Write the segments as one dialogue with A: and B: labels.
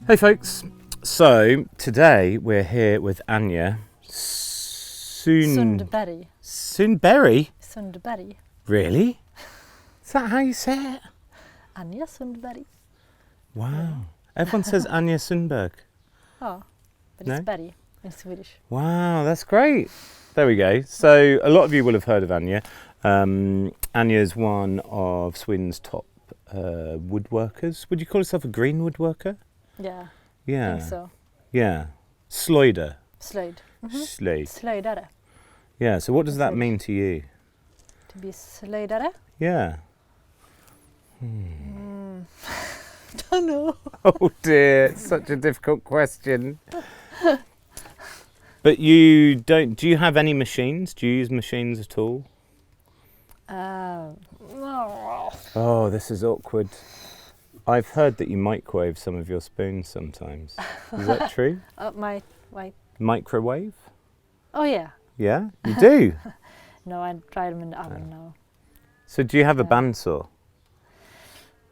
A: Hey folks, so today we're here with Anja
B: Sundberg.
A: Sundberg?
B: Sundberg.
A: Really? Is that how you say it?
B: Anja Sundberg.
A: Wow.
B: Yeah.
A: Everyone says Anja Sundberg.
B: Oh, but
A: No?
B: it's Berg in Swedish.
A: Wow, that's great. There we go. So a lot of you will have heard of Anja. Anja is one of Sweden's top woodworkers. Would you call yourself a greenwoodworker?
B: Yeah,
A: Yeah.
B: I think so.
A: Yeah. Slöjder.
B: Slöjd.
A: Slöjd.
B: Slöjdare.
A: Yeah, so what does that
B: Slöjd.
A: mean to you?
B: To be slöjdare?
A: Yeah.
B: Don't know.
A: Oh dear, it's such a difficult question. But you don't, do you have any machines? Do you use machines at all?
B: No.
A: Oh, this is awkward. I've heard that you microwave some of your spoons sometimes. Is that true?
B: My.
A: Microwave?
B: Oh yeah.
A: Yeah, you do?
B: No, I tried them in the oven now.
A: So do you have a
B: Yeah.
A: bandsaw?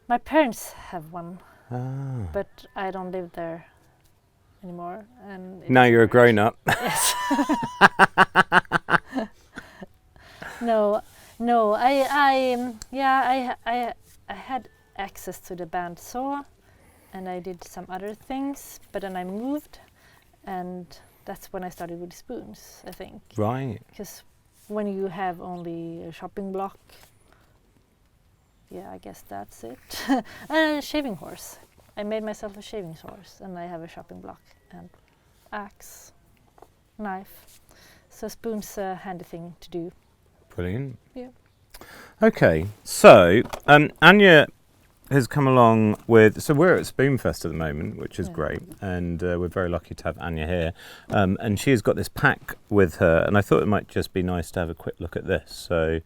B: My parents have one,
A: Ah.
B: but I don't live there anymore. And
A: Now you're a grown up.
B: Yes. No. I had access to the bandsaw, and I did some other things. But then I moved, and that's when I started with spoons, I think.
A: Right.
B: Because when you have only a shopping block, yeah, I guess that's it. And a shaving horse. I made myself a shaving horse, and I have a shopping block and axe, knife. So spoon's a handy thing to do.
A: Brilliant.
B: Yeah.
A: Okay, so Anja has come along with, so we're at Spoonfest at the moment, which is
B: Yeah.
A: great, and we're very lucky to have Anja here. And she has got this pack with her, and I thought it might just be nice to have a quick look at this. So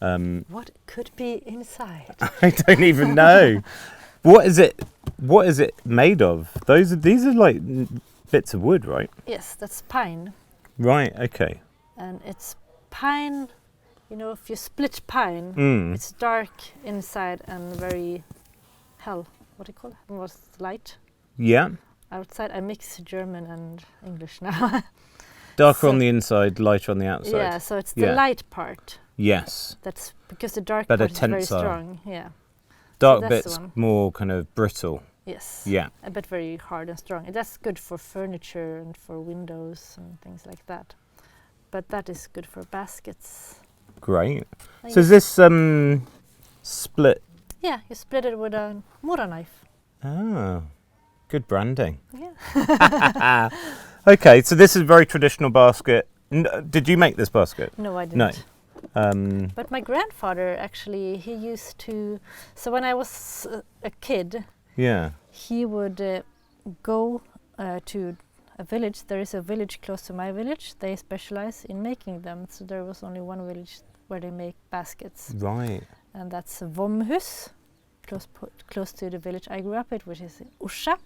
B: What could be inside?
A: I don't even know. What is it? What is it made of? These are like bits of wood, right?
B: Yes, that's pine.
A: Right. Okay.
B: And it's pine, you know, if you split pine,
A: Mm.
B: it's dark inside and very what do you call it? Most light
A: Yeah.
B: outside. I mix German and English now.
A: Darker on
B: So-
A: the inside, lighter on the outside.
B: Yeah, so it's the
A: Yeah.
B: light part.
A: Yes.
B: That's because the dark
A: Better
B: part is very
A: tensile.
B: strong. Yeah.
A: Dark
B: that's the
A: bits
B: one.
A: more kind of brittle.
B: Yes.
A: Yeah.
B: But very hard and strong. And that's good for furniture and for windows and things like that. But that is good for baskets.
A: Great.
B: I
A: So is
B: use-
A: this split?
B: Yeah, you split it with a Mora knife.
A: Ah, good branding.
B: Yeah.
A: Okay, so this is a very traditional basket. Did you make this basket?
B: No, I
A: No.
B: didn't.
A: Um,
B: But my grandfather actually, he used to. So when I was a kid,
A: yeah.
B: he would go to a village. There is a village close to my village. They specialize in making them. So there was only one village where they make baskets,
A: Right.
B: and that's Vomhus, close to the village I grew up in, which is Orsa.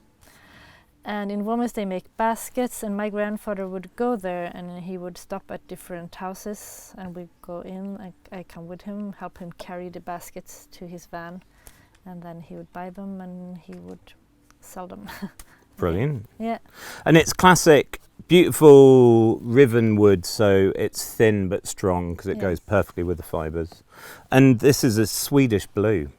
B: And in Vomhus they make baskets, and my grandfather would go there, and he would stop at different houses, and we'd go in. I come with him, help him carry the baskets to his van, and then he would buy them and he would sell them.
A: Brilliant.
B: Yeah.
A: And it's classic, beautiful riven wood, so it's thin but strong because it goes
B: Yes.
A: perfectly with the fibres. And this is a Swedish blue.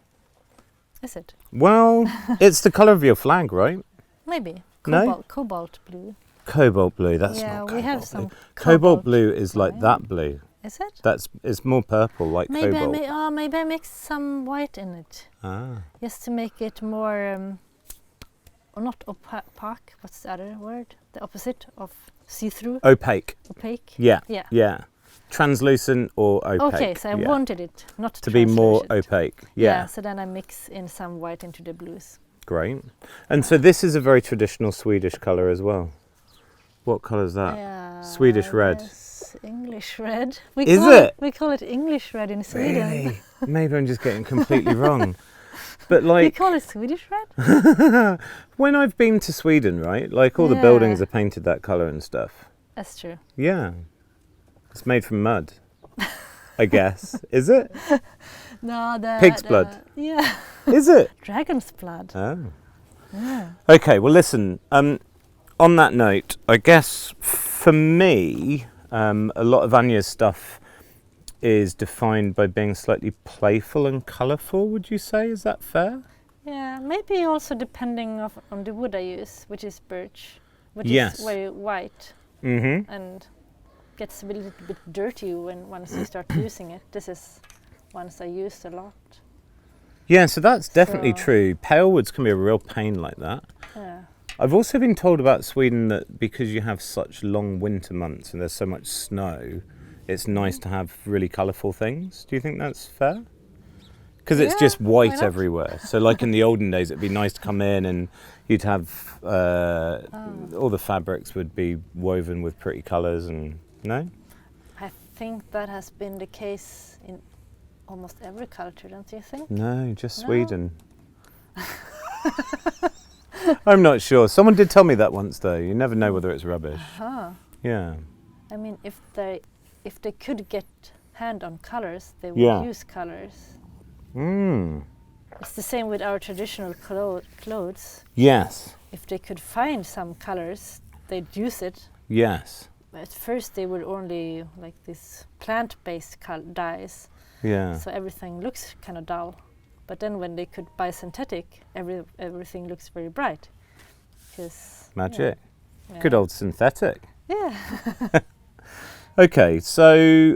B: Is it?
A: Well, it's the colour of your flag, right?
B: Maybe.
A: No?
B: Cobalt blue.
A: Cobalt blue. That's
B: yeah,
A: not
B: we have
A: cobalt
B: some
A: blue. Cobalt blue is like
B: right?
A: that blue.
B: Is it?
A: It's more purple, like
B: Maybe
A: cobalt.
B: maybe I mixed some white in it,
A: Ah.
B: just to make it more, or not opaque. What's the other word? The opposite of see-through.
A: Opaque.
B: Opaque.
A: Yeah.
B: Yeah.
A: Yeah. Translucent or opaque.
B: Okay, so I
A: yeah.
B: wanted it not
A: to be more
B: translucent.
A: opaque. Yeah.
B: So then I mix in some white into the blues.
A: Great. And so this is a very traditional Swedish colour as well. What colour is that?
B: Yeah.
A: Swedish red.
B: Yes, English red.
A: Is
B: call
A: it?
B: We call it English red in Sweden.
A: Really? Maybe I'm just getting completely wrong. But
B: We
A: like
B: call it Swedish red.
A: when I've been to Sweden, right? Like all the
B: Yeah.
A: buildings are painted that colour and stuff.
B: That's true.
A: Yeah. It's made from mud. I guess. Is it?
B: No, the
A: Pig's blood.
B: Yeah,
A: Is it?
B: dragon's blood.
A: Oh.
B: Yeah.
A: Okay, well listen, on that note, I guess for me, a lot of Anja's stuff is defined by being slightly playful and colourful, would you say? Is that fair?
B: Yeah, maybe also depending on the wood I use, which is birch, which
A: Yes.
B: is very white
A: Mm-hmm.
B: and gets a little bit dirty once you start using it. This is ones I used a lot.
A: Yeah, so that's definitely
B: So-
A: true. Pale woods can be a real pain like that.
B: Yeah.
A: I've also been told about Sweden that because you have such long winter months and there's so much snow, it's nice to have really colourful things. Do you think that's fair? Because it's
B: Yeah,
A: just
B: why
A: white
B: not?
A: everywhere. So like in the olden days, it'd be nice to come in and you'd have all the fabrics would be woven with pretty colours and, no?
B: I think that has been the case in almost every culture, don't you think?
A: No, just
B: No.
A: Sweden. I'm not sure. Someone did tell me that once though. You never know whether it's rubbish.
B: Huh.
A: Yeah.
B: I mean, if they could get hand on colors, they would
A: Yeah.
B: use colors.
A: Mm.
B: It's the same with our traditional clothes.
A: Yes.
B: If they could find some colors, they'd use it.
A: Yes.
B: At first, they were only like these plant-based dyes,
A: Yeah.
B: so everything looks kind of dull. But then, when they could buy synthetic, everything looks very bright. 'Cause,
A: Magic.
B: yeah.
A: Good old synthetic.
B: Yeah.
A: Okay, so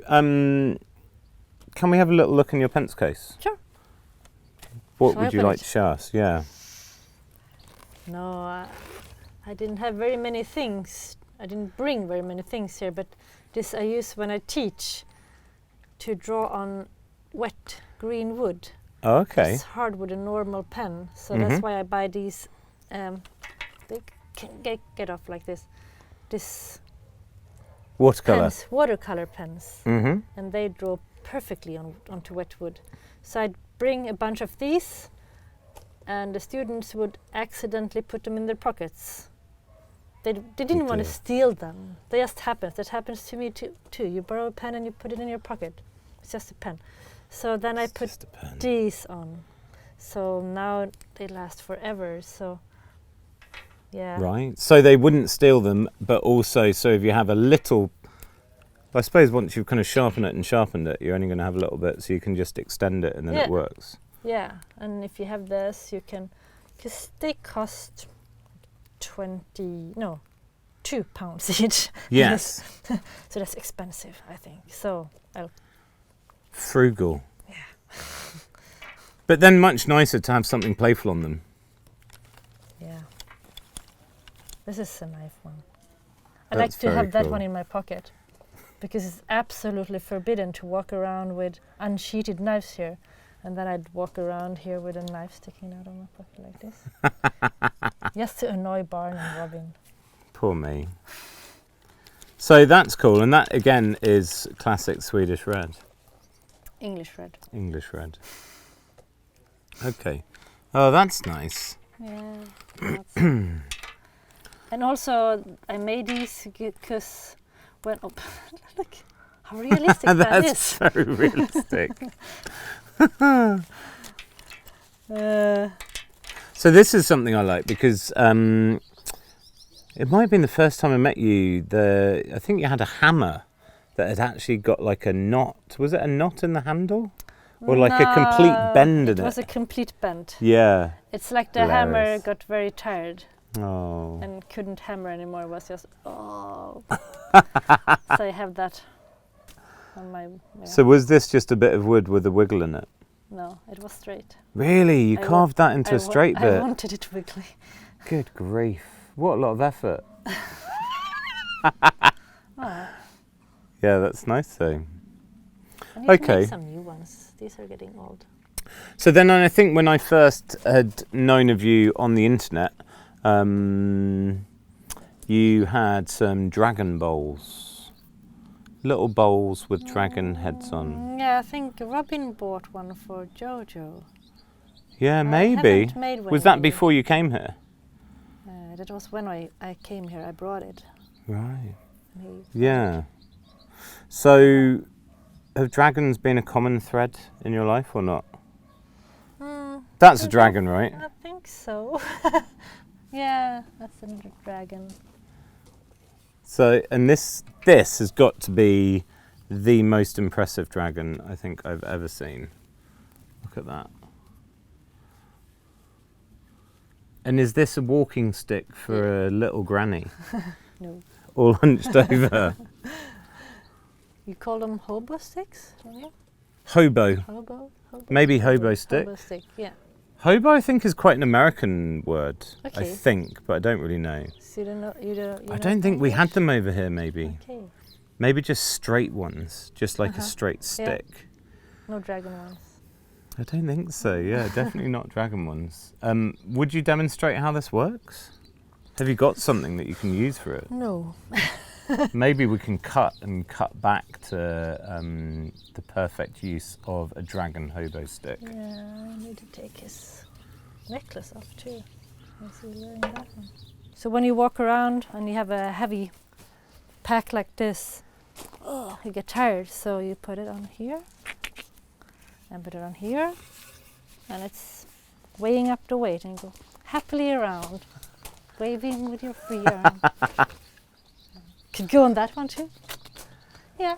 A: can we have a little look in your pence case?
B: Sure.
A: What
B: Shall I
A: would you
B: open
A: like
B: it?
A: to show us? Yeah.
B: No, I didn't have very many things. I didn't bring very many things here, but this I use when I teach to draw on wet green wood.
A: Oh, okay.
B: It's hard with a normal pen, so
A: Mhm.
B: that's why I buy these. They can get off like this. This
A: Watercolour.
B: pens, watercolor pens,
A: Mm-hmm.
B: and they draw perfectly onto wet wood. So I'd bring a bunch of these, and the students would accidentally put them in their pockets. They didn't want to
A: dear.
B: steal them. They just happens. That happens to me too. You borrow a pen and you put it in your pocket. It's just a pen. So then I put
A: Just a pen.
B: these on. So now they last forever. So yeah.
A: Right. So they wouldn't steal them, but also, so if you have a little, I suppose once you've kind of sharpened it, you're only going to have a little bit, so you can just extend it and then
B: Yeah.
A: it works.
B: Yeah, and if you have this, you can, because they cost 2 pounds each.
A: Yes.
B: So that's expensive, I think. So
A: Frugal. But then much nicer to have something playful on them.
B: yeah, this is a nice one. I
A: That's
B: like to
A: very
B: have that
A: cool.
B: one in my pocket because it's absolutely forbidden to walk around with unsheathed knives here. And then I'd walk around here with a knife sticking out of my pocket like this. Just to annoy Barn and Robin.
A: Poor me. So that's cool, and that again is classic Swedish red,
B: English red.
A: English red. Okay. Oh, that's nice.
B: Yeah. And also, I made these because when look how realistic that
A: That's
B: is.
A: very realistic. So this is something I like because it might have been the first time I met you. I think you had a hammer that had actually got like a knot. Was it a knot in the handle? Or like a complete bend in it?
B: It was a complete bend.
A: Yeah.
B: It's like the hammer
A: Hilarious.
B: got very tired
A: Oh.
B: and couldn't hammer anymore. It was just, oh. So I have that on my... Yeah.
A: So was this just a bit of wood with a wiggle in it?
B: No, it was straight.
A: Really? You
B: I
A: carved that into a straight
B: I
A: bit?
B: wanted it wiggly.
A: Good grief. What a lot of effort.
B: Oh,
A: Yeah, that's nice though.
B: I need to
A: Okay.
B: make some new ones. These are getting old.
A: So then I think when I first had known of you on the internet, you had some dragon bowls. Little bowls with dragon heads on.
B: Yeah, I think Robin bought one for Jojo.
A: Yeah,
B: I
A: maybe.
B: haven't made one
A: Was that
B: yet.
A: before you came here?
B: That was when I came here. I brought it.
A: Right.
B: And
A: Yeah. So have dragons been a common thread in your life or not? That's a dragon, right?
B: I think so. Yeah, that's a dragon.
A: So, and this has got to be the most impressive dragon I think I've ever seen. Look at that. And is this a walking stick for a little granny?
B: No.
A: All hunched over?
B: You call them hobo sticks, don't you?
A: Hobo.
B: Hobo?
A: Maybe hobo stick.
B: Hobo stick, yeah.
A: Hobo, I think, is quite an American word.
B: Okay.
A: I think, but I don't really know.
B: So you don't know, you
A: I don't think we had them over here, maybe.
B: Okay.
A: Maybe just straight ones, just like a straight stick.
B: No dragon ones.
A: I don't think so, yeah, definitely not dragon ones. Would you demonstrate how this works? Have you got something that you can use for it?
B: No.
A: Maybe we can cut back to the perfect use of a dragon hobo stick.
B: Yeah, I need to take his necklace off too. Is he wearing that one? So when you walk around and you have a heavy pack like this, you get tired, so you put it on here and put it on here, and it's weighing up the weight, and you go happily around, waving with your free arm. Could go on that one too. Yeah.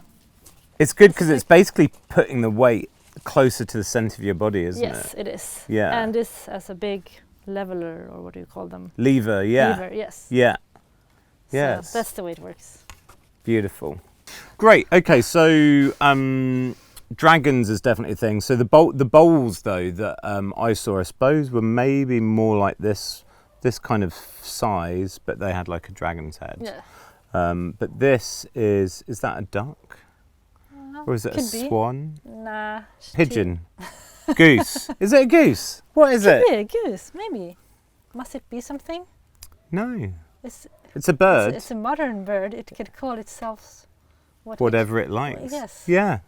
A: It's good because it's basically putting the weight closer to the centre of your body, isn't it?
B: Yes, it is.
A: Yeah.
B: And this as a big leveler, or what do you call them?
A: Lever, yeah.
B: Lever, yes.
A: Yeah.
B: So
A: Yes.
B: that's the way it works.
A: Beautiful. Great. Okay, so dragons is definitely a thing. So the bowls though that I saw, I suppose, were maybe more like this kind of size, but they had like a dragon's head.
B: Yeah.
A: But this is that a duck? Or is it a
B: Could be.
A: swan?
B: Nah.
A: Pigeon? Goose? Is it a goose? What is it?
B: Could be a goose, maybe. Must it be something?
A: No.
B: It's
A: It's a bird.
B: It's a modern bird. It could call itself
A: Whatever it likes.
B: Yes.
A: Yeah.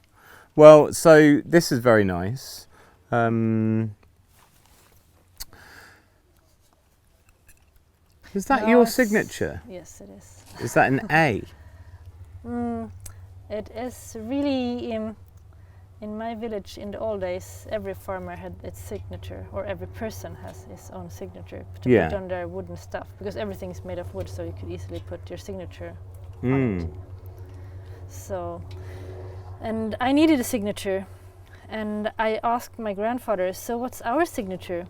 A: Well, so this is very nice. Is that
B: No,
A: your
B: it's-
A: signature?
B: Yes, it is.
A: Is that an A?
B: It is really in my village in the old days. Every farmer had its signature, or every person has his own signature to
A: Yeah.
B: put on their wooden stuff, because everything is made of wood, so you could easily put your signature on
A: Mm.
B: it. So, and I needed a signature, and I asked my grandfather, "So what's our signature?"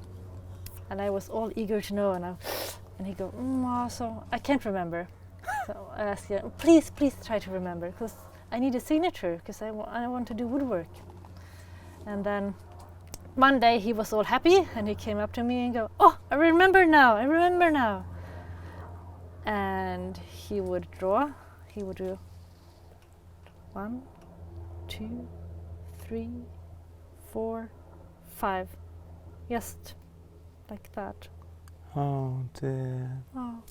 B: And I was all eager to know, and he go, "So I can't remember." So I asked him, please try to remember, because I need a signature, because I want to do woodwork. And then one day he was all happy, and he came up to me and go, "Oh, I remember now. And he would draw. He would do 1, 2, 3, 4, 5, just like that.
A: Oh dear.
B: Oh,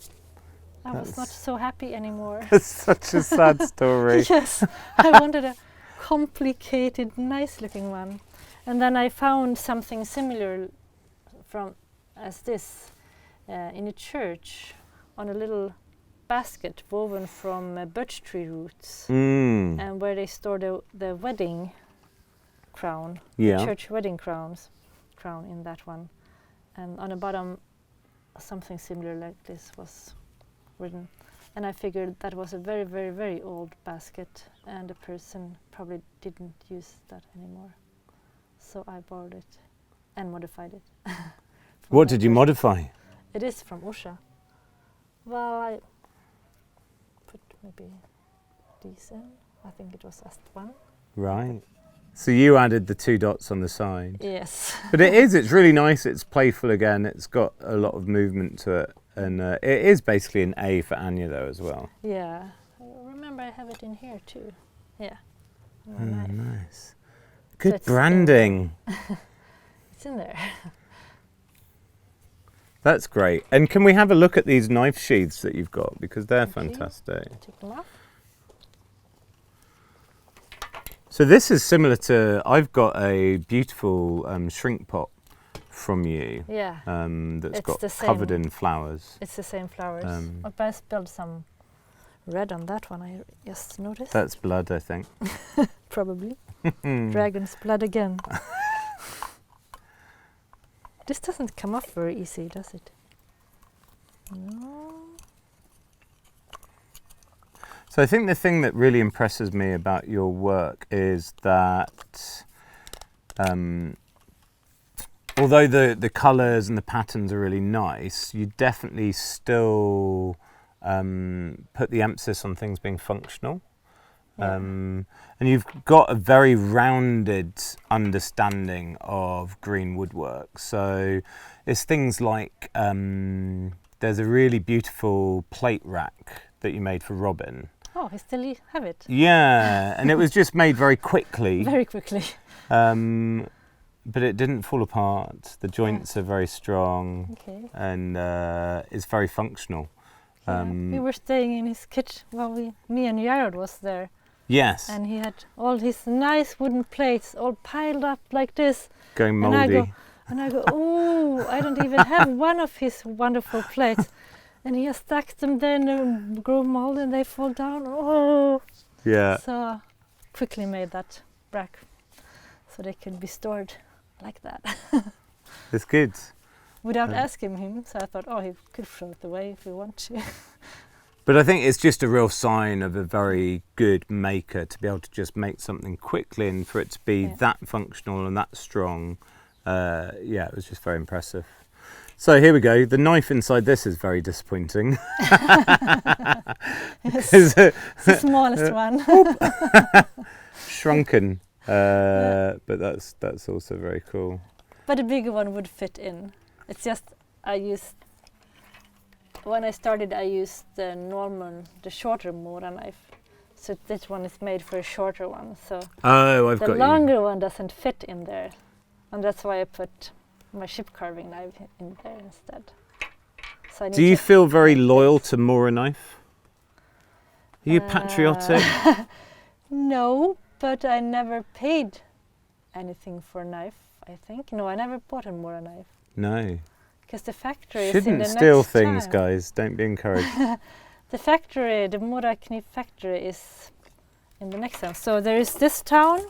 B: I was not so happy anymore.
A: It's such a sad story.
B: Yes, I wanted a complicated, nice-looking one, and then I found something similar as this in a church on a little basket woven from birch tree roots, and where they store the wedding crown,
A: Yeah.
B: the church wedding crown in that one, and on the bottom something similar like this was written. And I figured that was a very, very, very old basket, and the person probably didn't use that anymore. So I borrowed it and modified it.
A: What did you modify?
B: It is from Usha. Well, I put maybe these in. I think it was just one.
A: Right. So you added the 2 dots on the side.
B: Yes.
A: But it's really nice. It's playful again. It's got a lot of movement to it. And it is basically an A for Anja though as well.
B: Yeah. I remember I have it in here too. Yeah.
A: Oh,
B: Nice.
A: nice. Good
B: it's
A: branding.
B: It's in there.
A: That's great. And can we have a look at these knife sheaths that you've got? Because they're
B: Okay.
A: fantastic.
B: Take them off.
A: So this is similar to, I've got a beautiful shrink pot from you.
B: Yeah.
A: That's
B: It's
A: got
B: the same.
A: covered in flowers.
B: It's the same flowers.
A: Um,
B: I spilled some red on that one, I just noticed.
A: That's blood, I think.
B: Probably. Dragon's blood again. This doesn't come off very easy, does it? No.
A: So I think the thing that really impresses me about your work is that although the colours and the patterns are really nice, you definitely still put the emphasis on things being functional.
B: Yeah.
A: And you've got a very rounded understanding of green woodwork. So it's things like there's a really beautiful plate rack that you made for Robin.
B: Oh, I still have it.
A: Yeah, and it was just made very quickly.
B: Very quickly.
A: But it didn't fall apart. The joints are very strong.
B: Okay.
A: And it's very functional.
B: Yeah. We were staying in his kitchen while me and Jared was there.
A: Yes.
B: And he had all his nice wooden plates all piled up like this.
A: Going mouldy.
B: And I go, oh, I don't even have one of his wonderful plates. And he has stacked them there and they grow moldy and they fall down. Oh.
A: Yeah.
B: So quickly made that rack so they could be stored like that.
A: It's good.
B: Without asking him, so I thought, oh, he could throw it away if he wanted to.
A: But I think it's just a real sign of a very good maker to be able to just make something quickly and for it to be that functional and that strong. Yeah, it was just very impressive. So here we go. The knife inside this is very disappointing.
B: It's the smallest one.
A: Shrunken, but that's also very cool.
B: But a bigger one would fit in. It's just when I started I used the shorter Mora knife. So this one is made for a shorter one. So the longer one doesn't fit in there. And that's why I put my ship carving knife in there instead. So
A: do you feel very loyal to Mora knife? Are you patriotic?
B: No, but I never paid anything for a knife, I think. No, I never bought a Mora knife.
A: No.
B: Because the factory is in the next
A: steal things,
B: town.
A: guys. Don't be encouraged.
B: The Mora knife factory is in the next town. So there is this town.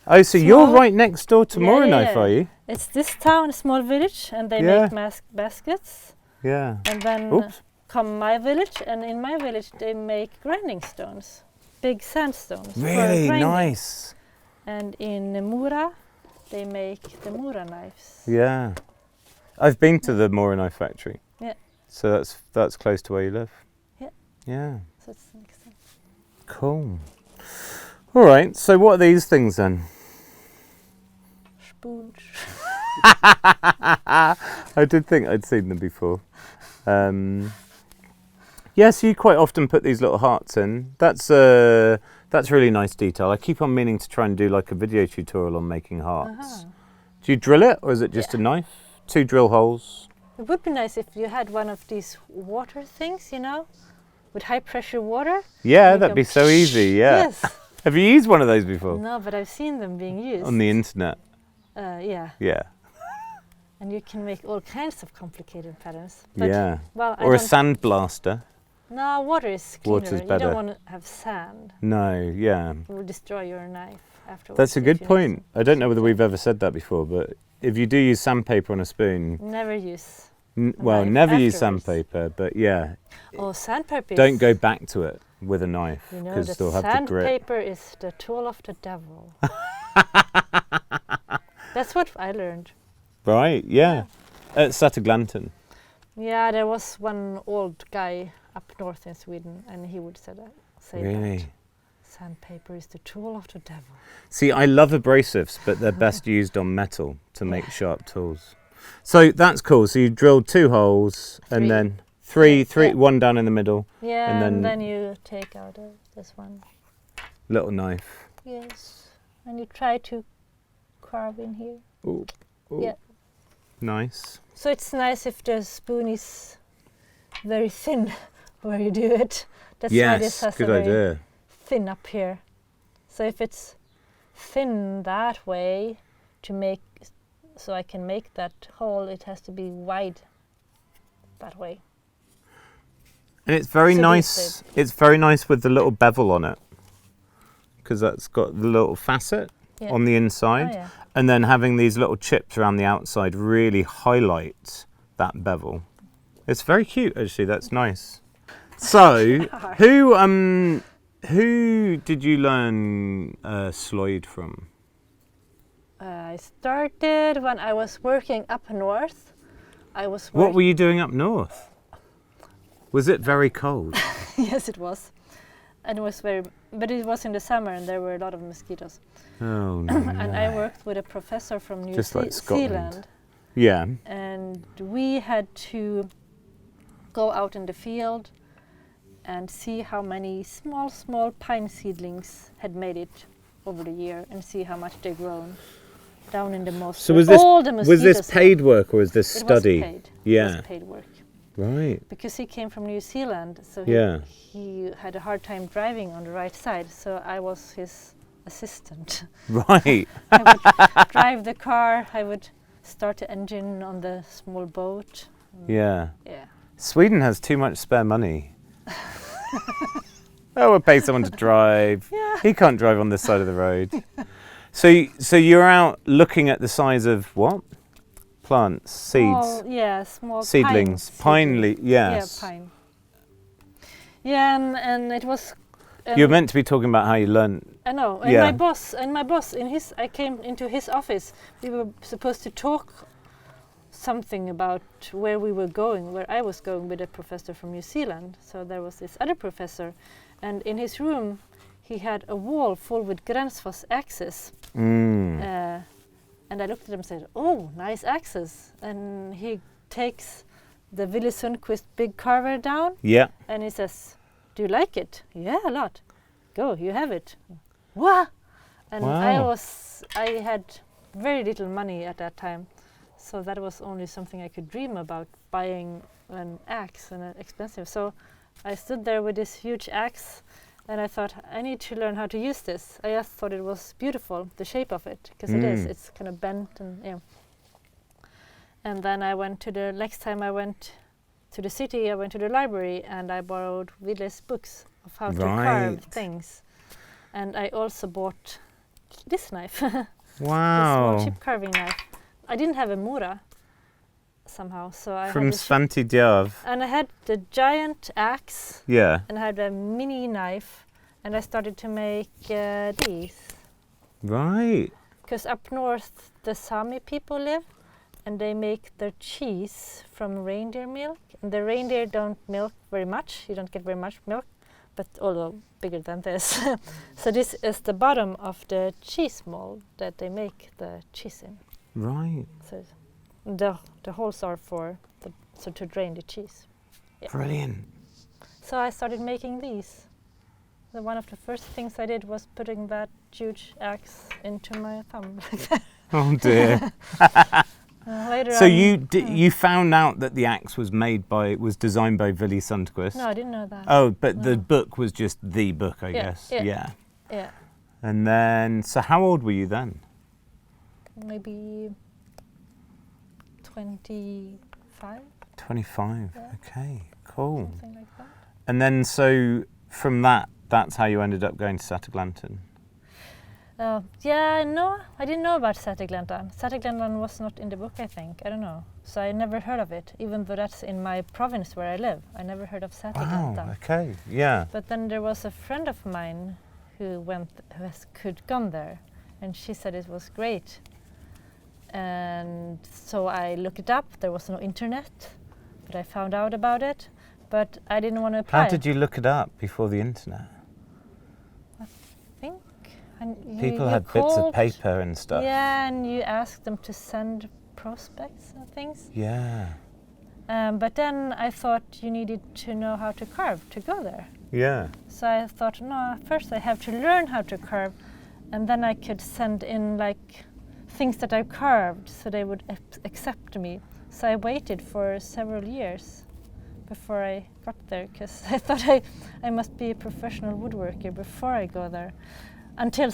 A: Oh, so you're right next door to Mora knife, are you?
B: It's this town, a small village, and they make baskets.
A: Yeah.
B: And then come my village, and in my village they make grinding stones, big sandstones.
A: Really nice.
B: And in Mora, they make the Mora knives.
A: Yeah. I've been to the Mora knife factory.
B: Yeah.
A: So that's close to where you live.
B: Yeah.
A: Yeah.
B: So it's next time.
A: Cool. All right. So what are these things then?
B: Spoons.
A: I did think I'd seen them before. Yes, you quite often put these little hearts in. That's really nice detail. I keep on meaning to try and do like a video tutorial on making hearts. Do you drill it or is it just a knife? 2 drill holes.
B: It would be nice if you had one of these water things, with high pressure water.
A: Yeah, that'd be so easy, yeah.
B: Yes.
A: Have you used one of those before?
B: No, but I've seen them being used.
A: On the internet?
B: Yeah.
A: Yeah.
B: And you can make all kinds of complicated patterns. But,
A: yeah.
B: Well,
A: or a sand blaster.
B: No, water is cleaner.
A: Water's better.
B: You don't want to have sand.
A: No, yeah.
B: It will destroy your knife afterwards.
A: That's a good point. I don't know whether we've ever said that before, but if you do use sandpaper on a spoon...
B: Never use
A: never use sandpaper, but yeah.
B: Oh, sandpaper
A: don't go back to it with a knife, because they'll have the grip.
B: Sandpaper is the tool of the devil. That's what I learned.
A: Right, yeah. At Sätergläntan.
B: Yeah, there was one old guy up north in Sweden, and he would say that. Sandpaper is the tool of the devil.
A: See, I love abrasives, but they're best used on metal to make sharp tools. So that's cool. So you drilled 2 holes, and then three, one down in the middle.
B: Yeah, and then you take out this one.
A: Little knife.
B: Yes, and you try to carve in here.
A: Ooh.
B: Yeah.
A: Nice.
B: So it's nice if the spoon is very thin where you do it. That's why this has
A: good idea.
B: Thin up here. So if it's thin that way so I can make that hole, it has to be wide that way.
A: And it's very nice. It's very nice with the little bevel on it, because that's got the little facet on the inside. And then having these little chips around the outside really highlight that bevel. It's very cute, actually. That's nice. So, who did you learn Slöjd from?
B: I started when I was working up north.
A: What were you doing up north? Was it very cold?
B: Yes, it was. And it was but it was in the summer and there were a lot of mosquitoes.
A: Oh no.
B: And I worked with a professor from New Zealand.
A: Yeah.
B: And we had to go out in the field and see how many small pine seedlings had made it over the year and see how much they've grown down in the moss.
A: So was this paid work or was this study?
B: It was paid.
A: Yeah.
B: It was paid work.
A: Right.
B: Because he came from New Zealand, so he had a hard time driving on the right side, so I was his assistant.
A: Right.
B: I would drive the car, I would start the engine on the small boat.
A: Yeah.
B: Yeah.
A: Sweden has too much spare money. I would pay someone to drive.
B: Yeah.
A: He can't drive on this side of the road. So you're out looking at the size of what? Plants, seeds?
B: Small
A: seedlings. Pine yes.
B: Yeah, pine. Yeah, and it was...
A: You're meant to be talking about how you learned.
B: I know, and my boss, I came into his office. We were supposed to talk something about where we were going, where I was going with a professor from New Zealand. So there was this other professor, and in his room he had a wall full with Gränsfors axes. And I looked at him and said, "Oh, nice axes." And he takes the Willy Sundqvist big carver down.
A: Yeah.
B: And he says, "Do you like it?" "Yeah, a lot." "Go, you have it." "What?" And
A: wow.
B: I had very little money at that time. So that was only something I could dream about, buying an axe and expensive. So I stood there with this huge axe and I thought, I need to learn how to use this. I just thought it was beautiful, the shape of it, because it is. It's kind of bent and yeah. And then next time I went to the city, I went to the library and I borrowed Wille's books of how to carve things. And I also bought this knife.
A: Wow.
B: This small chip carving knife. I didn't have a Mora somehow, so I
A: from
B: had
A: Svanti Djav.
B: And I had the giant axe.
A: Yeah.
B: And I had a mini knife, and I started to make these.
A: Right.
B: Because up north, the Sami people live, and they make their cheese from reindeer milk. And the reindeer don't milk very much. You don't get very much milk, but although bigger than this. So this is the bottom of the cheese mold that they make the cheese in.
A: Right.
B: So the holes are to drain the cheese. Yeah.
A: Brilliant.
B: So I started making these. One of the first things I did was putting that huge axe into my thumb.
A: Oh dear.
B: Later
A: so
B: on,
A: you found out that the axe was designed by Willy Sundqvist?
B: No, I didn't know that.
A: Oh, but the book was just the book, I guess.
B: Yeah.
A: And then, so how old were you then?
B: Maybe 25.
A: 25.
B: Yeah.
A: Okay, cool.
B: Something like that.
A: And then, so from that's how you ended up going to Sätergläntan?
B: No, I didn't know about Sätergläntan. Sätergläntan was not in the book, I think. I don't know. So I never heard of it, even though that's in my province where I live. I never heard of Sätergläntan.
A: Wow, okay, yeah.
B: But then there was a friend of mine who had gone there, and she said it was great. And so I looked it up. There was no internet, but I found out about it. But I didn't want to apply.
A: How did you look it up before the internet?
B: I think
A: people had bits of paper and stuff.
B: Yeah, and you asked them to send prospects and things.
A: Yeah.
B: But then I thought you needed to know how to carve to go there.
A: Yeah.
B: So I thought, no, first I have to learn how to carve, and then I could send in like things that I carved, so they would accept me. So I waited for several years before I got there, because I thought I must be a professional woodworker before I go there. Until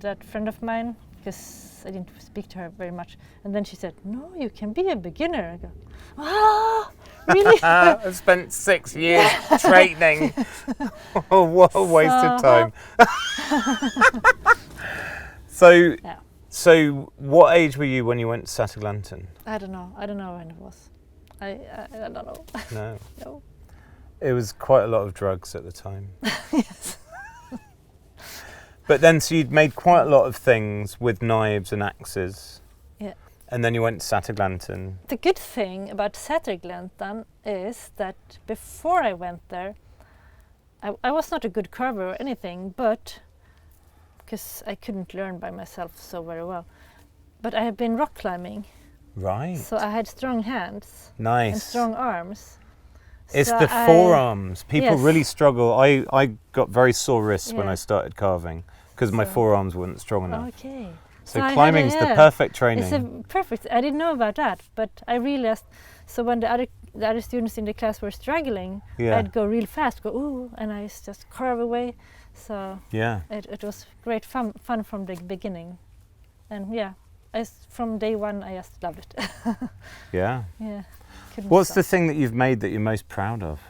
B: that friend of mine, because I didn't speak to her very much, and then she said, "No, you can be a beginner." I go, "Ah, really?"
A: I spent 6 years training. Oh, what a waste of time. So So, what age were you when you went to Sätergläntan?
B: I don't know when it was. I don't know.
A: No.
B: No.
A: It was quite a lot of drugs at the time.
B: Yes.
A: But then, so you'd made quite a lot of things with knives and axes.
B: Yeah.
A: And then you went to Sätergläntan.
B: The good thing about Sätergläntan is that before I went there, I was not a good carver or anything, but because I couldn't learn by myself so very well. But I have been rock climbing.
A: Right.
B: So I had strong hands.
A: Nice.
B: And strong arms.
A: It's
B: so
A: the forearms. People
B: yes.
A: really struggle. I got very sore wrists when
B: Yeah.
A: I started carving because my forearms weren't strong enough.
B: Okay.
A: So
B: I had
A: climbing's the perfect training.
B: It's perfect. I didn't know about that, but I realized. So when the other students in the class were struggling,
A: Yeah.
B: I'd go real fast, go ooh, and I just carve away. So
A: Yeah.
B: it was great fun from the beginning, and yeah, from day one I just loved it.
A: Yeah.
B: Yeah.
A: What's the thing that you've made that you're most proud of?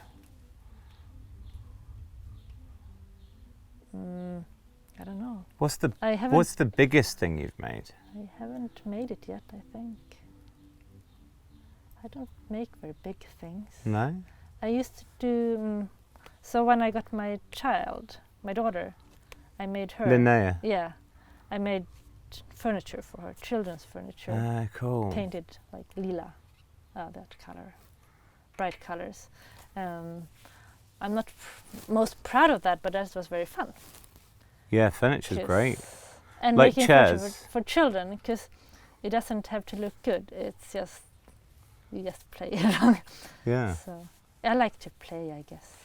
B: I don't know.
A: What's the biggest thing you've made?
B: I haven't made it yet, I think. I don't make very big things.
A: No?
B: I used to do. So when I got my daughter, I made her.
A: Linnea?
B: Yeah, I made furniture for her, children's furniture.
A: Ah, cool.
B: Painted like lila, that color, bright colors. I'm not most proud of that, but that was very fun.
A: Yeah, furniture's great.
B: And
A: like
B: making
A: chairs.
B: furniture for children, because it doesn't have to look good. It's just you just play along.
A: Yeah.
B: So I like to play, I guess.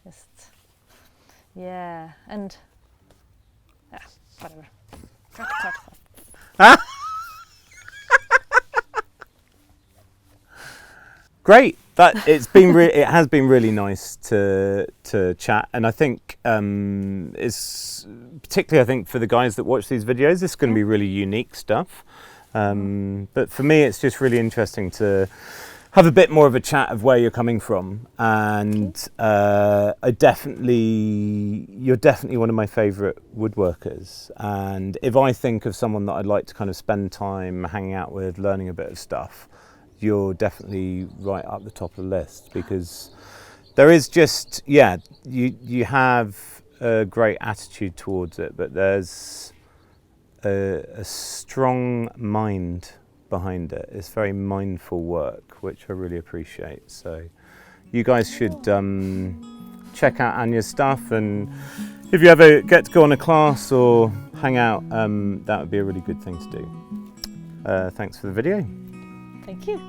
B: Just and whatever.
A: Great. It has been really nice to chat, and I think it's particularly, I think, for the guys that watch these videos, this is going to be really unique stuff. But for me, it's just really interesting to have a bit more of a chat of where you're coming from, and you're definitely one of my favourite woodworkers. And if I think of someone that I'd like to kind of spend time hanging out with, learning a bit of stuff, you're definitely right up the top of the list, because there is just, you have a great attitude towards it, but there's a strong mind behind it. It's very mindful work, which I really appreciate. So you guys should check out Anja's stuff, and if you ever get to go on a class or hang out, that would be a really good thing to do. Thanks for the video.
B: Thank you.